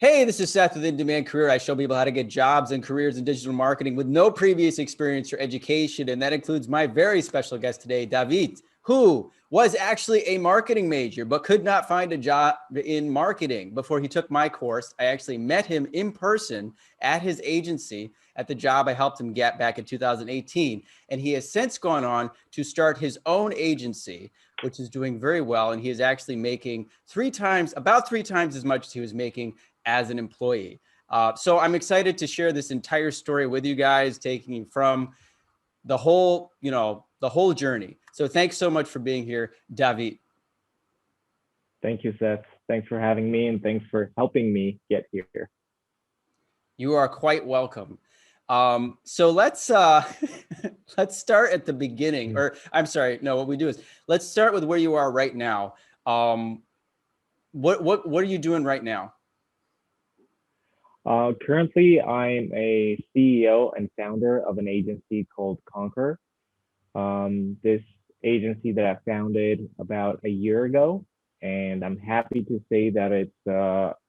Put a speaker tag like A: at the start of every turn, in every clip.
A: Hey, this is Seth with In Demand Career. I show people how to get jobs and careers in digital marketing with no previous experience or education. And that includes my very special guest today, Davit, who was actually a marketing major, but could not find a job in marketing before he took my course. I actually met him in person at his agency at the job I helped him get back in 2018. And he has since gone on to start his own agency, which is doing very well. And he is actually making about three times as much as he was making as an employee. So I'm excited to share this entire story with you guys, taking you from the whole journey. So thanks so much for being here, Davit.
B: Thank you, Seth. Thanks for having me, and thanks for helping me get here.
A: You are quite welcome. So let's let's start at the beginning, or I'm sorry, no, what we do is let's start with where you are right now. What are you doing right now?
B: Currently, I'm a CEO and founder of an agency called Conquer. This agency that I founded about a year ago, and I'm happy to say that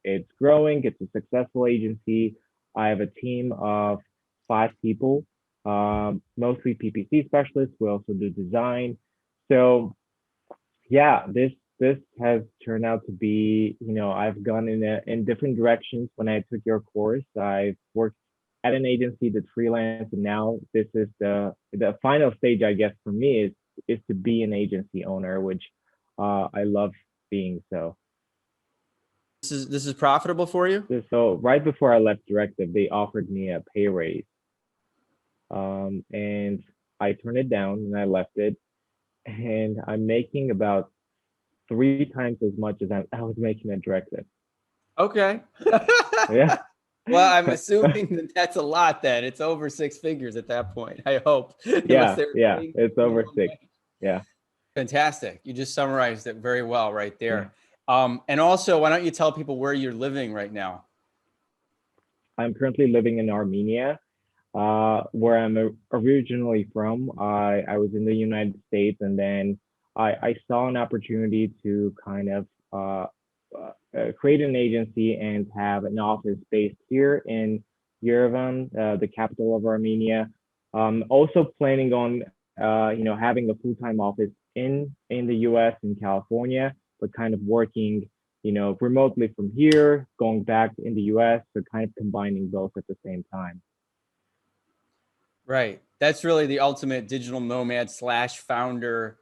B: it's growing. It's a successful agency. I have a team of 5 people, mostly PPC specialists. We also do design. So yeah, this has turned out to be, I've gone in different directions. When I took your course, I've worked at an agency that's freelance, and now this is the final stage, I guess, for me is to be an agency owner, which I love being. So
A: This is profitable for you?
B: so right before I left Directive, they offered me a pay raise, and I turned it down and I left it, and I'm making about 3 times as much as I was making at Directive.
A: Okay.
B: Yeah.
A: Well, I'm assuming that that's a lot then. It's over 6 figures at that point, I hope.
B: Yeah, yeah, it's over 6. Yeah.
A: Fantastic. You just summarized it very well right there. And also, why don't you tell people where you're living right now?
B: I'm currently living in Armenia, where I'm originally from. I was in the United States, and then I saw an opportunity to kind of create an agency and have an office based here in Yerevan, the capital of Armenia. Also planning on having a full-time office in the U.S. in California, but kind of working remotely from here, going back in the U.S. So kind of combining both at the same time.
A: Right. That's really the ultimate digital nomad / founder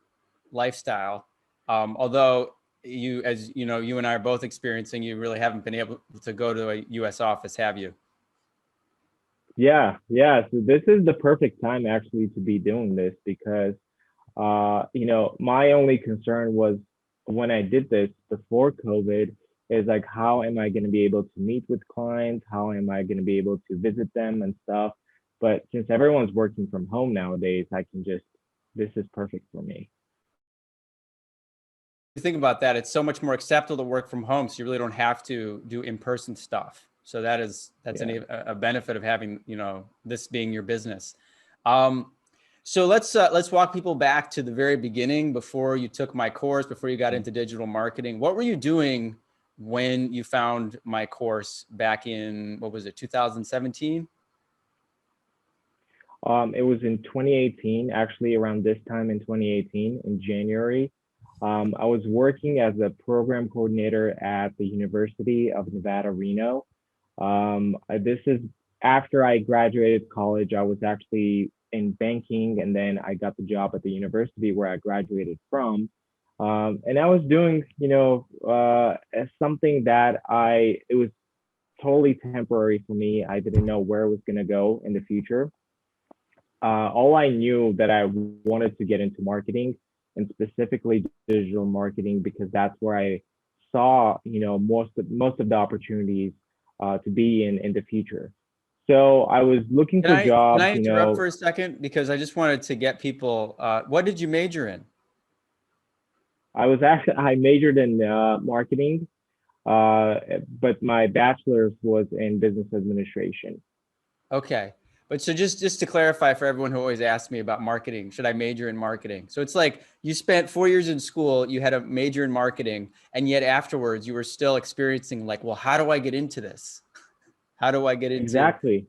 A: lifestyle. Although as you know, you and I are both experiencing, you really haven't been able to go to a US office, have you?
B: Yeah, yeah. So this is the perfect time actually to be doing this because my only concern was when I did this before COVID is like, how am I going to be able to meet with clients? How am I going to be able to visit them and stuff? But since everyone's working from home nowadays, this is perfect for me.
A: Think about that. It's so much more acceptable to work from home, so you really don't have to do in-person stuff. So that's
B: Yeah.
A: a benefit of having this being your business. So let's walk people back to the very beginning, before you took my course, before you got into digital marketing. What were you doing when you found my course back in, what was it, 2017?
B: It was in 2018, actually around this time in 2018, in January. I was working as a program coordinator at the University of Nevada, Reno. This is after I graduated college. I was actually in banking, and then I got the job at the university where I graduated from. And I was doing, something that it was totally temporary for me. I didn't know where it was going to go in the future. All I knew that I wanted to get into marketing, and specifically digital marketing, because that's where I saw, most of the opportunities to be in the future. So I was looking for
A: Can
B: jobs,
A: I interrupt for a second? Because I just wanted to get people, what did you major in?
B: I majored in marketing, but my bachelor's was in business administration.
A: Okay. But so just to clarify for everyone who always asks me about marketing, should I major in marketing? So it's like you spent 4 years in school, you had a major in marketing, and yet afterwards you were still experiencing like, well, how do I get into this? How do I get into?
B: Exactly.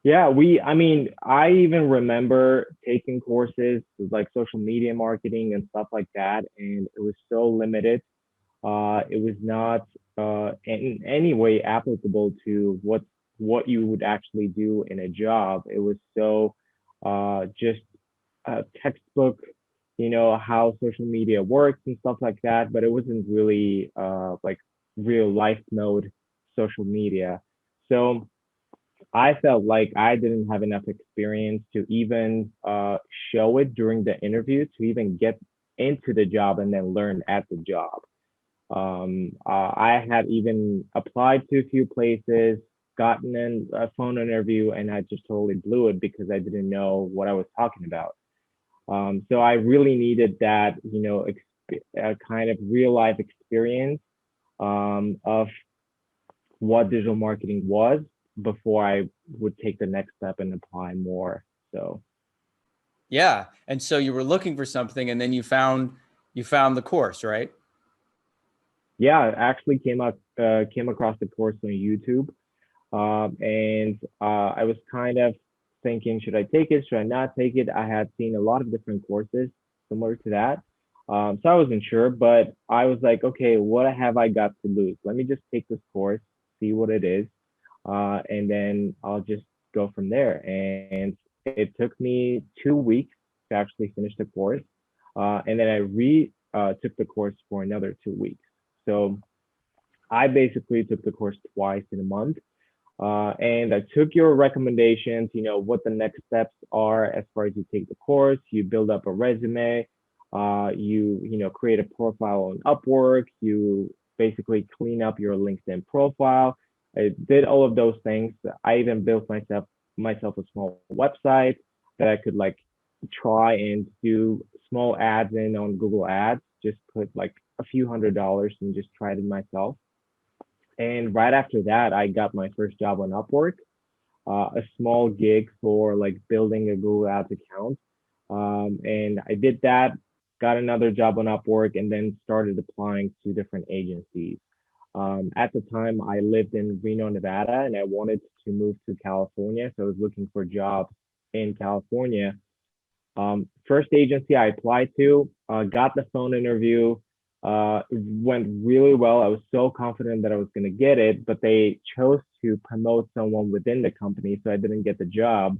B: Yeah, I mean, I even remember taking courses like social media marketing and stuff like that, and it was so limited. It was not in any way applicable to what you would actually do in a job. It was so just a textbook, how social media works and stuff like that, but it wasn't really like real life mode social media. So I felt like I didn't have enough experience to even show it during the interview to even get into the job and then learn at the job. I had even applied to a few places, gotten in a phone interview, and I just totally blew it because I didn't know what I was talking about. So I really needed that, kind of real life experience of what digital marketing was before I would take the next step and apply more. So
A: Yeah. And so you were looking for something and then you found the course, right?
B: yeah, I actually came across the course on YouTube. And I was kind of thinking, should I take it? Should I not take it? I had seen a lot of different courses similar to that. So I wasn't sure, but I was like, okay, what have I got to lose? Let me just take this course, see what it is, and then I'll just go from there. And it took me 2 weeks to actually finish the course. And then I took the course for another 2 weeks. So I basically took the course twice in a month. And I took your recommendations, what the next steps are as far as you take the course, you build up a resume, you create a profile on Upwork, you basically clean up your LinkedIn profile. I did all of those things. I even built myself a small website that I could like try and do small ads in on Google Ads, just put like a few $100s and just tried it myself. And right after that, I got my first job on Upwork, a small gig for like building a Google Ads account. And I did that, got another job on Upwork, and then started applying to different agencies. At the time, I lived in Reno, Nevada, and I wanted to move to California. So I was looking for jobs in California. First agency I applied to, got the phone interview, went really well. I was so confident that I was going to get it, but they chose to promote someone within the company, so I didn't get the job.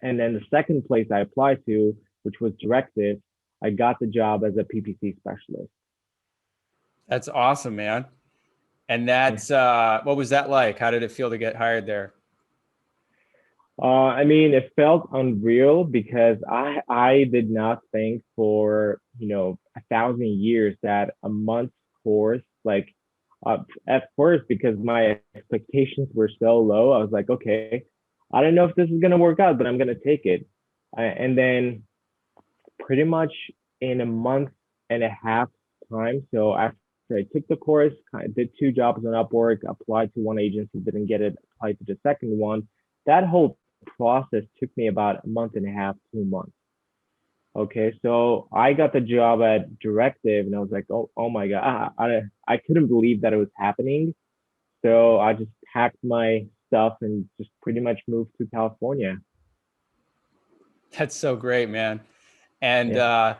B: And then the second place I applied to, which was Directive, I got the job as a PPC specialist.
A: That's awesome, man. And
B: Yeah.
A: that's what was that like? How did it feel to get hired there?
B: I mean, it felt unreal because I did not think for 1,000 years that a month's course, like at first, because my expectations were so low, I was like, okay, I don't know if this is gonna work out, but I'm gonna take it. And then pretty much in a month and a half time, so after I took the course, kind of did two jobs on Upwork, applied to one agency, didn't get it, applied to the second one. That whole process took me about a month and a half, 2 months. Okay, so I got the job at Directive, and I was like, oh my god, I couldn't believe that it was happening. So I just packed my stuff and just pretty much moved to California.
A: That's so great, man. And
B: Yeah.
A: uh,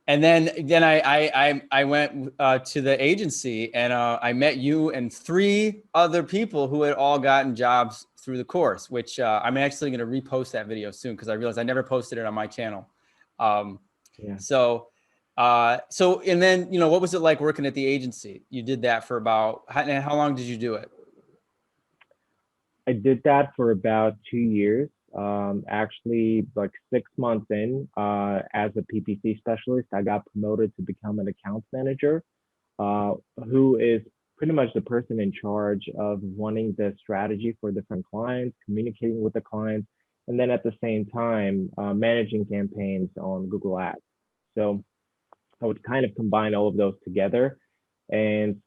A: and then I went to the agency and I met you and three other people who had all gotten jobs through the course, which I'm actually going to repost that video soon because I realized I never posted it on my channel. Um,
B: Yeah.
A: so and then what was it like working at the agency? You did that for about how long did you do it?
B: I did that for about 2 years. Actually, like 6 months in, as a PPC specialist, I got promoted to become an accounts manager, uh, who is pretty much the person in charge of running the strategy for different clients, communicating with the clients, and then at the same time, managing campaigns on Google Ads. So I would kind of combine all of those together. And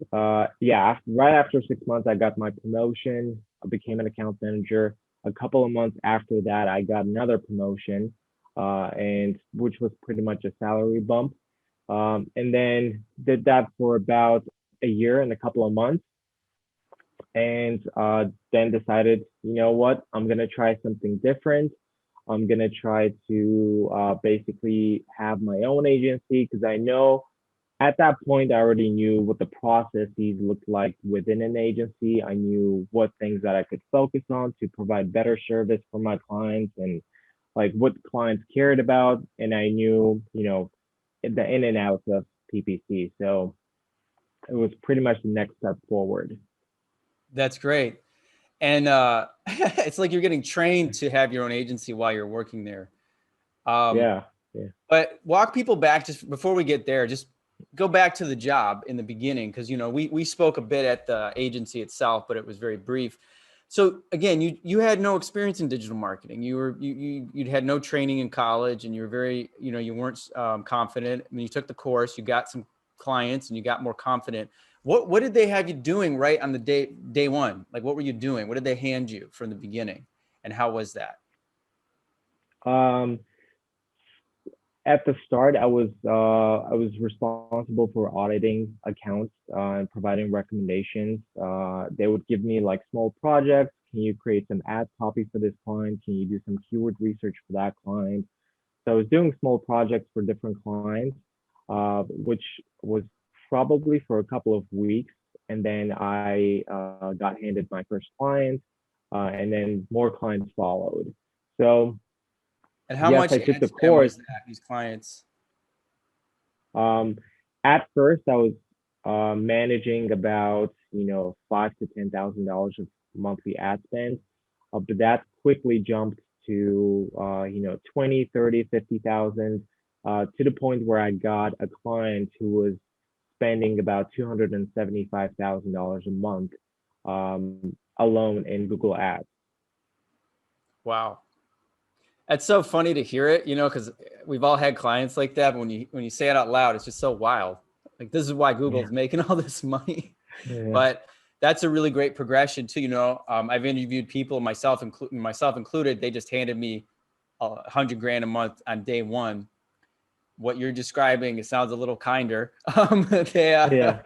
B: yeah, right after 6 months, I got my promotion. I became an account manager. A couple of months after that, I got another promotion, and which was pretty much a salary bump. And then did that for about a year and a couple of months, and then decided, you know what, I'm gonna try something different. I'm gonna try to basically have my own agency because I know at that point I already knew what the processes looked like within an agency. I knew what things that I could focus on to provide better service for my clients and like what clients cared about, and I knew, the in and outs of PPC. So it was pretty much the next step forward.
A: That's great. And it's like you're getting trained to have your own agency while you're working there. Um,
B: Yeah, yeah.
A: but walk people back just before we get there. Just go back to the job in the beginning, because we spoke a bit at the agency itself, but it was very brief. So again, you had no experience in digital marketing. You'd had no training in college, and you were very you weren't confident. I mean, you took the course, you got some clients, and you got more confident. What did they have you doing right on the day one? Like, what were you doing? What did they hand you from the beginning, and how was that?
B: Um, at the start, I was responsible for auditing accounts and providing recommendations. They would give me like small projects. Can you create some ad copy for this client? Can you do some keyword research for that client? So I was doing small projects for different clients, which was probably for a couple of weeks, and then I got handed my first client, and then more clients followed. So
A: And how
B: yes,
A: much
B: I took
A: ad
B: the
A: spend
B: course.
A: was that? These clients.
B: Um, at first, I was managing about $5,000 to $10,000 of monthly ad spend, but that quickly jumped to 20, 30, 50,000, to the point where I got a client who was spending about $275,000 a month alone in Google Ads.
A: Wow. That's so funny to hear it, because we've all had clients like that. But when you say it out loud, it's just so wild. Like, this is why
B: Yeah,
A: Google's making all this money.
B: yeah,
A: But that's a really great progression too. I've interviewed people, myself included. They just handed me 100 grand a month on day one. What you're describing, it sounds a little kinder. They,
B: yeah.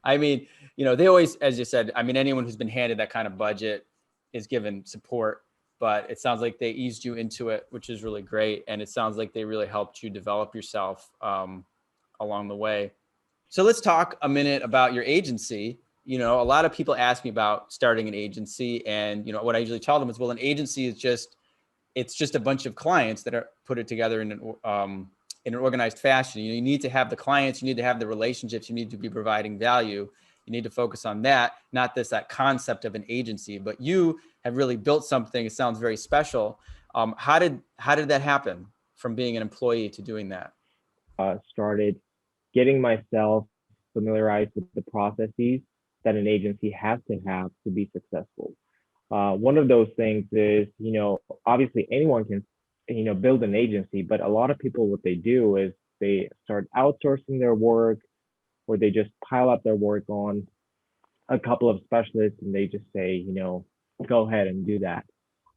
A: I mean, they always, as you said, I mean, anyone who's been handed that kind of budget is given support, but it sounds like they eased you into it, which is really great. And it sounds like they really helped you develop yourself along the way. So let's talk a minute about your agency. A lot of people ask me about starting an agency, and what I usually tell them is, well, an agency is it's just a bunch of clients that are put it together in an organized fashion. You need to have the clients, you need to have the relationships, you need to be providing value. You need to focus on that, not that concept of an agency. But you have really built something. It sounds very special. How did that happen from being an employee to doing that?
B: Started getting myself familiarized with the processes that an agency has to have to be successful. One of those things is, obviously anyone can, build an agency, but a lot of people, what they do is they start outsourcing their work, or they just pile up their work on a couple of specialists and they just say, go ahead and do that.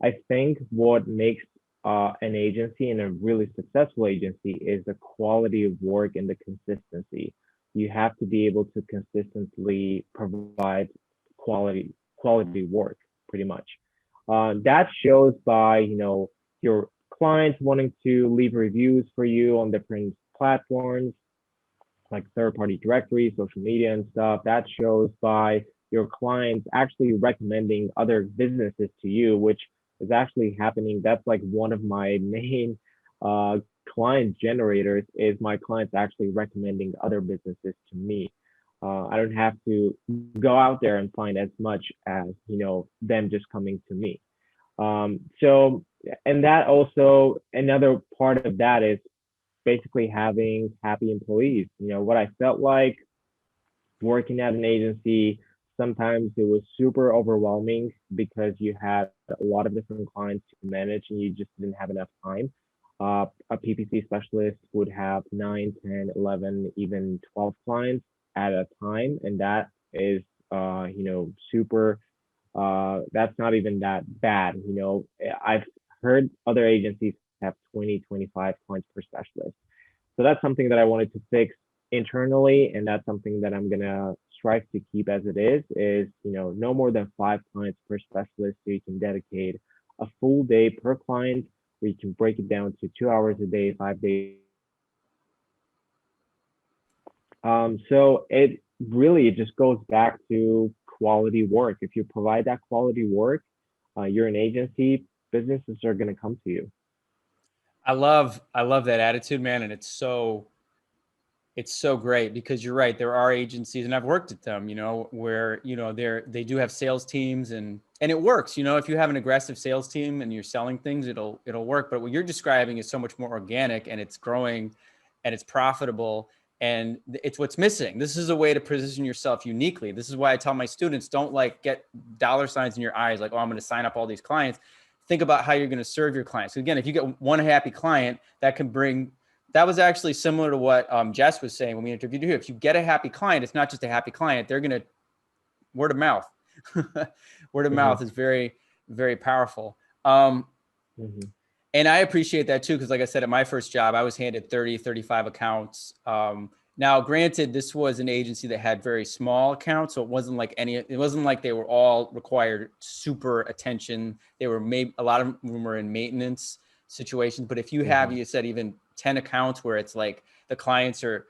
B: I think what makes an agency and a really successful agency is the quality of work and the consistency. You have to be able to consistently provide quality work, pretty much. That shows by your clients wanting to leave reviews for you on different platforms like third-party directories, social media and stuff. That shows by your clients actually recommending other businesses to you, which is actually happening. That's like one of my main uh, client generators is my clients actually recommending other businesses to me. I don't have to go out there and find as much as them just coming to me. So, and that also another part of that is basically having happy employees. What I felt like working at an agency, sometimes it was super overwhelming because you had a lot of different clients to manage and you just didn't have enough time. A PPC specialist would have 9, 10, 11, even 12 clients at a time. And that is, super that's not even that bad. I've heard other agencies have 20, 25 clients per specialist. So that's something that I wanted to fix internally, and that's something that I'm gonna strive to keep as it is, no more than 5 clients per specialist, so you can dedicate a full day per client, where you can break it down to 2 hours a day, 5 days. So it just goes back to quality work. If you provide that quality work, you're an agency, businesses are gonna come to you.
A: I love that attitude, man. And it's so great because you're right. There are agencies, and I've worked at them, where, they do have sales teams, and it works. If you have an aggressive sales team and you're selling things, it'll work. But what you're describing is so much more organic, and it's growing and it's profitable, and it's what's missing. This is a way to position yourself uniquely. This is why I tell my students, don't like get dollar signs in your eyes, like, oh, I'm going to sign up all these clients. Think about how you're going to serve your clients. So again, if you get one happy client, that was actually similar to what Jess was saying when we interviewed you. If you get a happy client, it's not just a happy client. They're going to word of mouth. Word of
B: Mm-hmm.
A: mouth is very, very powerful. Um,
B: Mm-hmm.
A: and I appreciate that too, because like I said, at my first job, I was handed 30, 35 accounts. Now, granted, this was an agency that had very small accounts, so it wasn't like they were all required super attention. They were a lot of them were in maintenance situations. But if you have,
B: Mm-hmm.
A: you said even 10 accounts where it's like the clients are,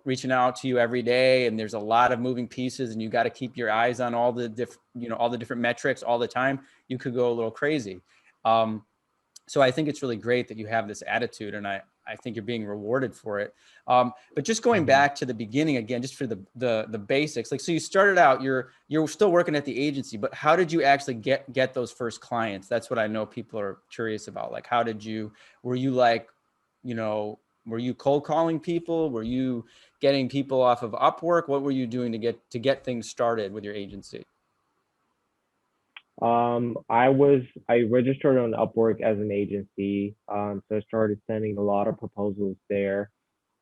A: reaching out to you every day, and there's a lot of moving pieces, and you got to keep your eyes on all the different metrics all the time, you could go a little crazy. So I think it's really great that you have this attitude, and I think you're being rewarded for it. But just going
B: Mm-hmm.
A: back to the beginning again, just for the basics, like, so you started out, you're still working at the agency, but how did you actually get those first clients? That's what I know people are curious about. Like, were you like, were you cold calling people? Were you getting people off of Upwork? What were you doing to get things started with your agency?
B: I registered on Upwork as an agency. So I started sending a lot of proposals there,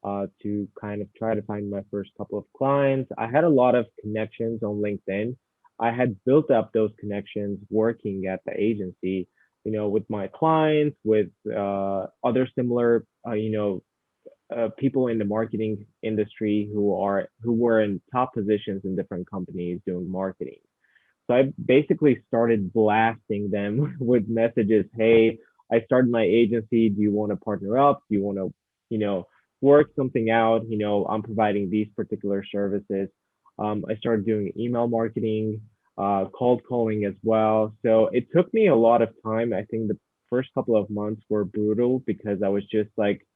B: to kind of try to find my first couple of clients. I had a lot of connections on LinkedIn. I had built up those connections working at the agency, with my clients, with other similar, people in the marketing industry who were in top positions in different companies doing marketing. So I basically started blasting them with messages. Hey, I started my agency. Do you want to partner up? Do you want to, work something out? I'm providing these particular services. I started doing email marketing, cold calling as well. So it took me a lot of time. I think the first couple of months were brutal because I was just like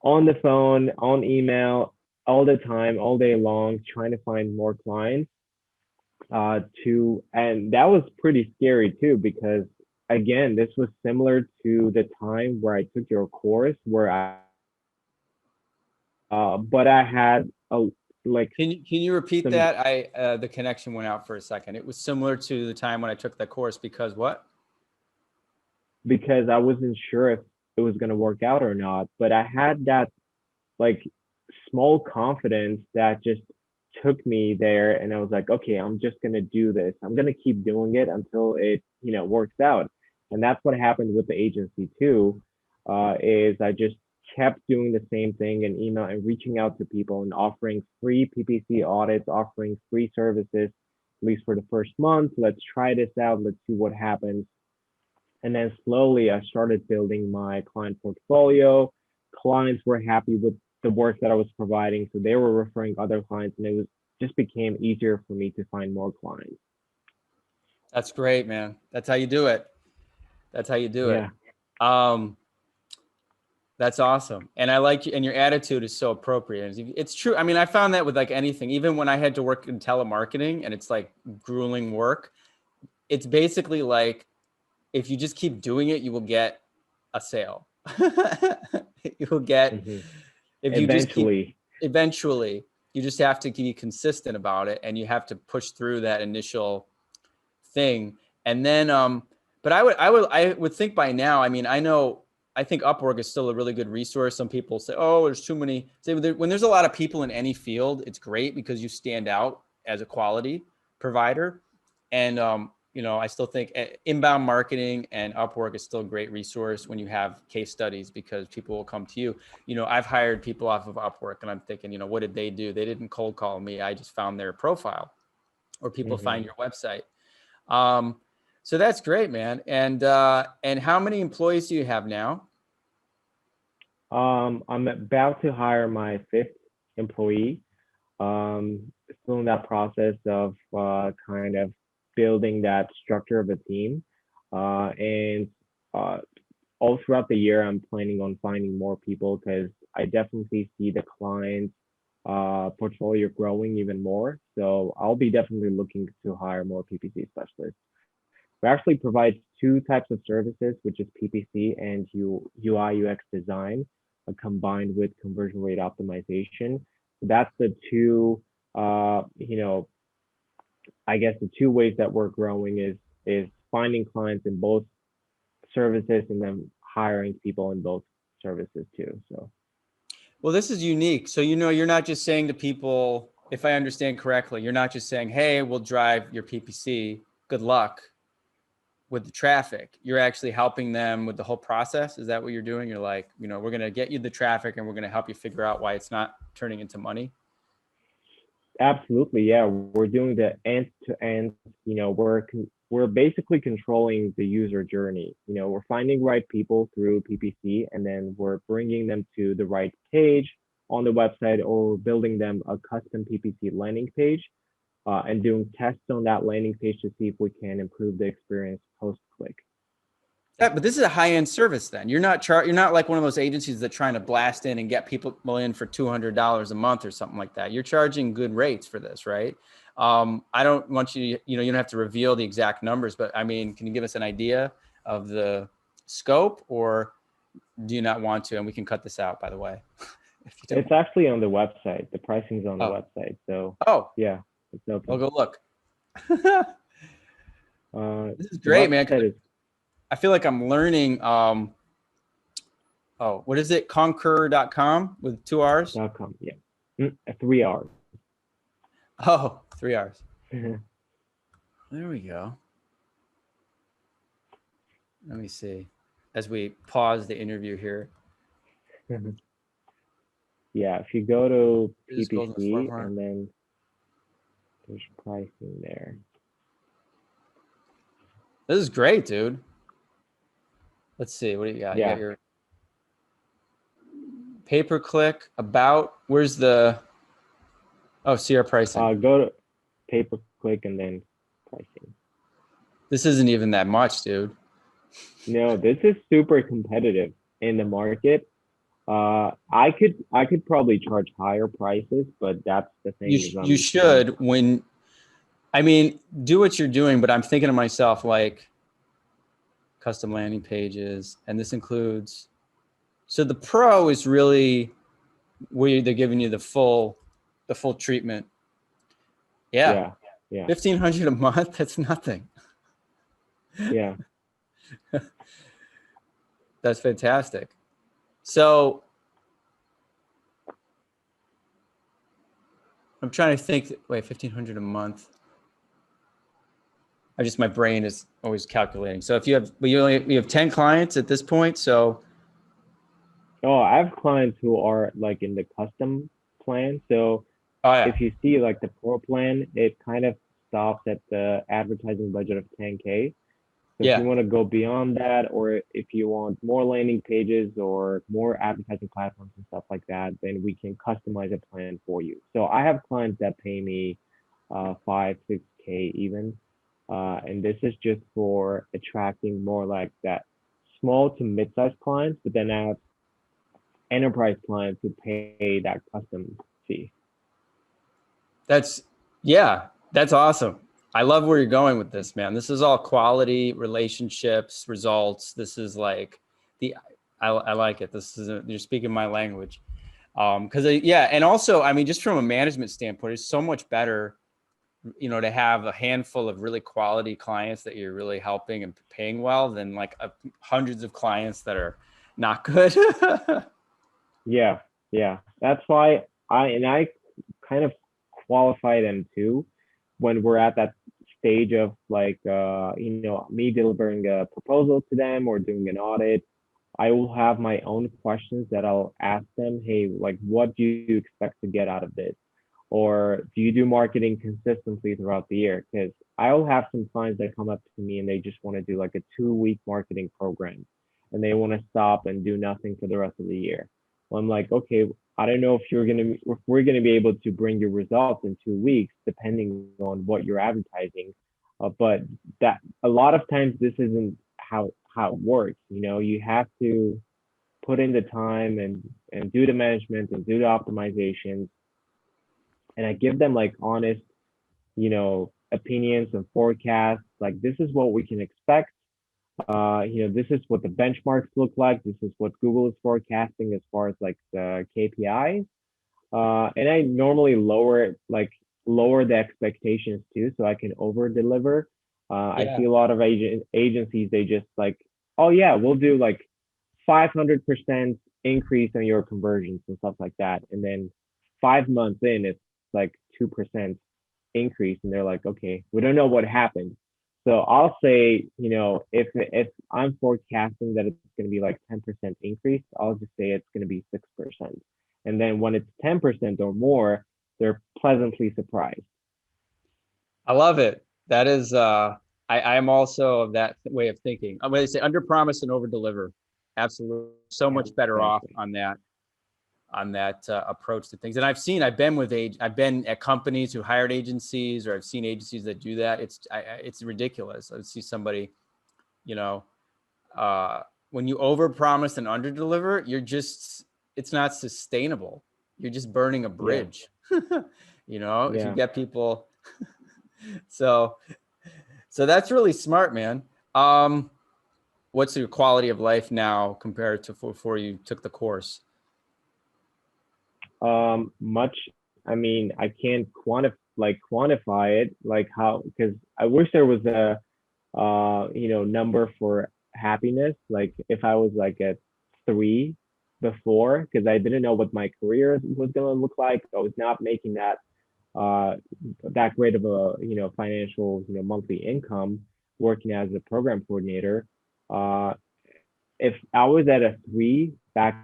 B: on the phone, on email all the time, all day long, trying to find more clients, and that was pretty scary too, because again, this was similar to the time where I took your course, but I had a like
A: Can you repeat
B: some
A: that? The connection went out for a second. It was similar to the time when I took that course because what?
B: because I wasn't sure if it was going to work out or not, but I had that like small confidence that just took me there, and I was like, okay, I'm just going to do this. I'm going to keep doing it until it, works out. And that's what happened with the agency too. Is I just kept doing the same thing in email and reaching out to people and offering free PPC audits, offering free services, at least for the first month. Let's try this out. Let's see what happens. And then slowly I started building my client portfolio. Clients were happy with the work that I was providing. So they were referring other clients, and it was just became easier for me to find more clients.
A: That's great, man. That's how you do it. That's how you do it.
B: Yeah.
A: Um, that's awesome. And I like you, and your attitude is so appropriate. It's true. I mean, I found that with like anything, even when I had to work in telemarketing and it's like grueling work, it's basically like, if you just keep doing it, you will get a sale. You will get,
B: Hmm.
A: if you just keep,
B: Eventually.
A: eventually, you just have to be consistent about it, and you have to push through that initial thing. And then, but I would think by now, I mean, I think Upwork is still a really good resource. Some people say, oh, there's too many. Say, when there's a lot of people in any field, it's great because you stand out as a quality provider. And I still think inbound marketing and Upwork is still a great resource when you have case studies, because people will come to you. I've hired people off of Upwork and I'm thinking, what did they do? They didn't cold call me. I just found their profile, or people find your website. So that's great, man. And how many employees do you have now?
B: I'm about to hire my fifth employee. Still in that process of kind of building that structure of a team. And all throughout the year, I'm planning on finding more people because I definitely see the client portfolio growing even more. So I'll be definitely looking to hire more PPC specialists. We actually provide two types of services, which is PPC and UI UX design, combined with conversion rate optimization. So that's the two, I guess the two ways that we're growing is finding clients in both services and then hiring people in both services too. So
A: Well, this is unique. So, you're not just saying to people, if I understand correctly, you're not just saying, hey, we'll drive your PPC. Good luck with the traffic. You're actually helping them with the whole process. Is that what you're doing? You're like, we're going to get you the traffic and we're going to help you figure out why it's not turning into money.
B: absolutely, yeah, we're doing the end to end. We're basically controlling the user journey. We're finding right people through PPC, and then we're bringing them to the right page on the website, or we're building them a custom PPC landing page, and doing tests on that landing page to see if we can improve the experience post click.
A: Yeah, but this is a high-end service then. You're not like one of those agencies that trying to blast in and get people in for $200 a month or something like that. You're charging good rates for this, right? I don't want you, you don't have to reveal the exact numbers, but I mean, can you give us an idea of the scope, or do you not want to? And we can cut this out, by the way.
B: It's actually on the website. The pricing's on the website. So yeah, it's open.
A: I'll go look. This is
B: The
A: great, man.
B: website is
A: I feel like I'm learning. What is it? Concur.com with 2 R's?
B: .com. Yeah. 3 R's.
A: Oh, 3 R's. There we go. Let me see. As we pause the interview here.
B: Yeah, if you go to
A: Just go to the
B: PPC
A: forefront.
B: and then there's pricing there.
A: This is great, dude. Let's see. What do you got?
B: Yeah.
A: You got your pay-per-click, about. Where's the... Oh, see our pricing.
B: Go to pay-per-click and then pricing.
A: This isn't even that much, dude.
B: No, this is super competitive in the market. I could probably charge higher prices, but that's the thing.
A: You should, do what you're doing, but I'm thinking to myself, like, custom landing pages, and this includes, so the pro is really where they're giving you the full treatment. Yeah. 1,500 a month. That's nothing.
B: Yeah.
A: That's fantastic. So I'm trying to think, wait, 1,500 a month. My brain is always calculating. So if you have 10 clients at this point. So.
B: Oh, I have clients who are like in the custom plan. So if you see like the pro plan, it kind of stops at the advertising budget of 10K. So if you want to go beyond that, or if you want more landing pages or more advertising platforms and stuff like that, then we can customize a plan for you. So I have clients that pay me 5, 6K even. And this is just for attracting more like that small to mid-sized clients, but then I have enterprise clients who pay that custom fee. That's
A: awesome. I love where you're going with this, man. This is all quality, relationships, results. This is like I like it. You're speaking my language. And also, just from a management standpoint, it's so much better, to have a handful of really quality clients that you're really helping and paying well than like hundreds of clients that are not good.
B: Yeah. That's why I kind of qualify them too when we're at that stage of like me delivering a proposal to them or doing an audit, I will have my own questions that I'll ask them. Hey, like, what do you expect to get out of this? Or do you do marketing consistently throughout the year? Because I'll have some clients that come up to me and they just want to do like a 2 week marketing program and they want to stop and do nothing for the rest of the year. Well, I'm like, okay, I don't know if we're gonna be able to bring you results in 2 weeks, depending on what you're advertising. But that a lot of times this isn't how it works. You have to put in the time and do the management and do the optimizations. And I give them like honest, opinions and forecasts. Like this is what we can expect. This is what the benchmarks look like. This is what Google is forecasting as far as like the KPIs. And I normally lower the expectations too, so I can over deliver. I see
A: Yeah.
B: a lot of agencies, they just like, oh yeah, we'll do like 500% increase on your conversions and stuff like that. And then 5 months in, it's like 2% increase. And they're like, okay, we don't know what happened. So I'll say, if I'm forecasting that it's going to be like 10% increase, I'll just say it's going to be 6%. And then when it's 10% or more, they're pleasantly surprised.
A: I love it. That is, I'm also of that way of thinking. I'm going to say under promise and over deliver. Absolutely. So much better off
B: Exactly.
A: on that approach to things. And I've been at companies who hired agencies, or I've seen agencies that do that. It's ridiculous. I see somebody, you know, when you over promise and under deliver, it's not sustainable. You're just burning a
B: Yeah.
A: bridge. If you
B: Yeah.
A: get people, so that's really smart, man. Um, what's your quality of life now compared to before you took the course?
B: Much. I mean, I can't quantify it, like how, because I wish there was a number for happiness. Like if I was like at 3 before, because I didn't know what my career was gonna look like. I was not making uh that great of a financial monthly income working as a program coordinator. Uh, if I was at a 3 back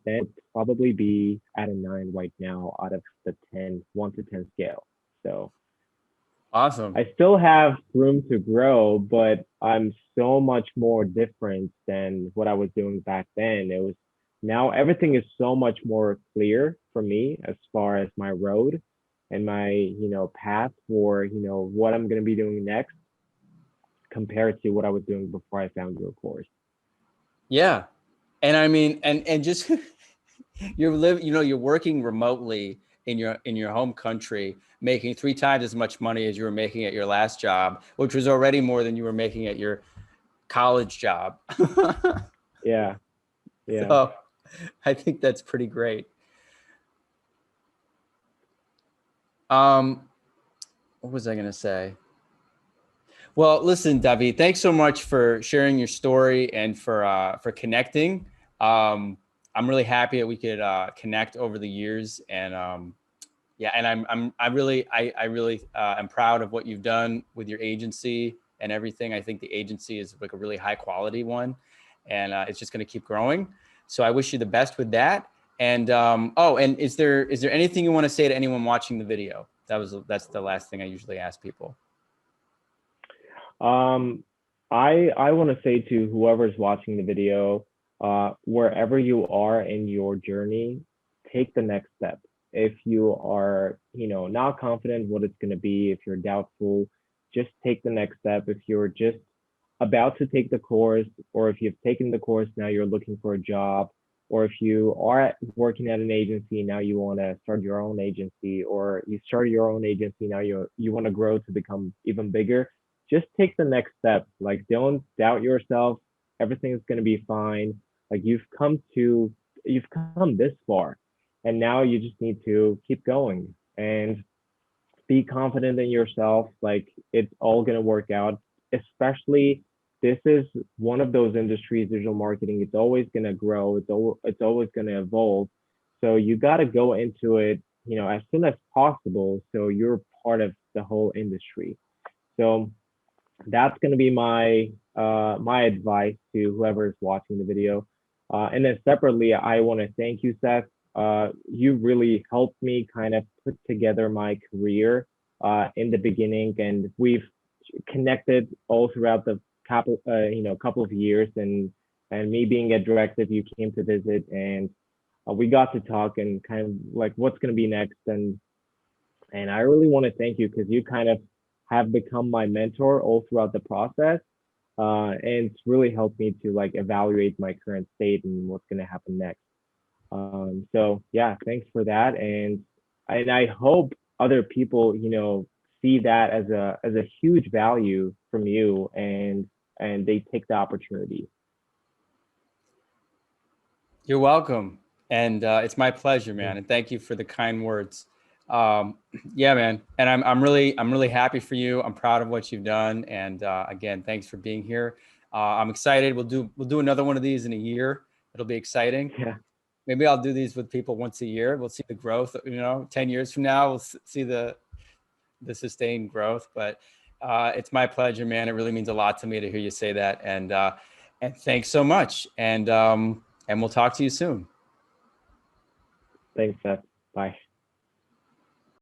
B: then, it would probably be at a 9 right now out of the 1 to 10 scale. So
A: Awesome.
B: I still have room to grow, but I'm so much more different than what I was doing back then. It was Now everything is so much more clear for me as far as my road and my, path for, what I'm going to be doing next compared to what I was doing before I found your course.
A: Yeah. And I mean, and just you're working remotely in your home country, making 3 times as much money as you were making at your last job, which was already more than you were making at your college job.
B: Yeah. Yeah.
A: So I think that's pretty great. Um, what was I going to say? Well, listen, David, thanks so much for sharing your story and for connecting. Um, I'm really happy that we could connect over the years, and yeah, and I really am proud of what you've done with your agency and everything. I think the agency is like a really high quality one, and it's just going to keep growing. So I wish you the best with that. And and is there anything you want to say to anyone watching the video? That's the last thing I usually ask people.
B: Um, I want to say to whoever's watching the video, wherever you are in your journey, take the next step. If you are, not confident what it's going to be, if you're doubtful, just take the next step. If you're just about to take the course, or if you've taken the course, now you're looking for a job, or if you are working at an agency, now you want to start your own agency, or you started your own agency, now you want to grow to become even bigger, just take the next step. Like, don't doubt yourself. Everything is going to be fine. Like, you've come this far, and now you just need to keep going and be confident in yourself. Like, it's all going to work out. Especially, this is one of those industries, digital marketing. It's always going to grow. It's always going to evolve. So you got to go into it, as soon as possible. So you're part of the whole industry. So that's going to be my my advice to whoever is watching the video. And then separately, I want to thank you, Seth. You really helped me kind of put together my career in the beginning, and we've connected all throughout the couple of years. And me being at Directive, you came to visit, and we got to talk and kind of like what's going to be next. And I really want to thank you because you kind of have become my mentor all throughout the process. And it's really helped me to like evaluate my current state and what's going to happen next. So yeah, thanks for that. And I hope other people, see that as a huge value from you, and they take the opportunity.
A: You're welcome. And it's my pleasure, man. And thank you for the kind words. Um, yeah, man. And I'm really happy for you. I'm proud of what you've done. And again, thanks for being here. I'm excited. We'll do another one of these in a year. It'll be exciting.
B: Yeah,
A: Maybe I'll do these with people once a year. We'll see the growth, 10 years from now, we'll see the sustained growth, but it's my pleasure, man. It really means a lot to me to hear you say that. And thanks so much. And we'll talk to you soon.
B: thanks, Seth. Bye.